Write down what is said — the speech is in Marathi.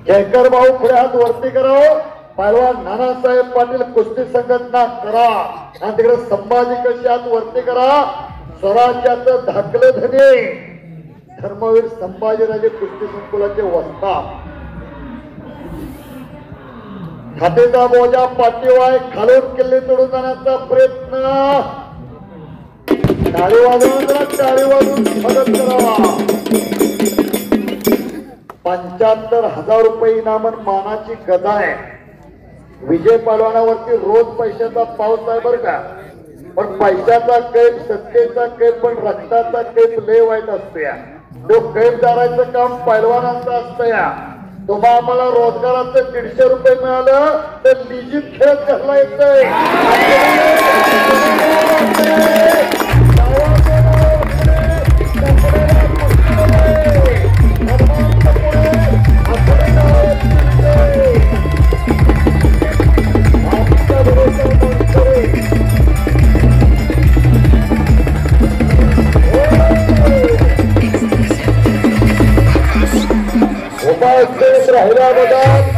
जयकर भाऊ पुढे हात वरती करावं. पैलवान नानासाहेब पाटील कुस्ती संघटना करा आणि तिकडे संभाजी कशी हात वरती करा. स्वराज्याचं धाकलं धने धर्मवीर संभाजीराजे कुस्ती संकुलाचे वस्ताद. खातेचा बोजा पाठीवाय खालून किल्ले तोडून जाण्याचा प्रयत्न. टाळी वाजवून टाळी वाजवून स्वागत करावा. 75,000 रुपये इनामन मानाची गदा आहे. विजय पहलवानावरती रोज पैशाचा पाऊस आहे बर का. पण पैशाचा कैफ सत्तेचा कैफ पण रक्ताचा कैफ लय वाईट असतो या. तो कैफ दारायचं काम पहलवानांचं असतं या. तुम्हाला आम्हाला रोजगाराचं 150 रुपये मिळालं तर लिजित खेळत घालला येतंय. राहिला बघा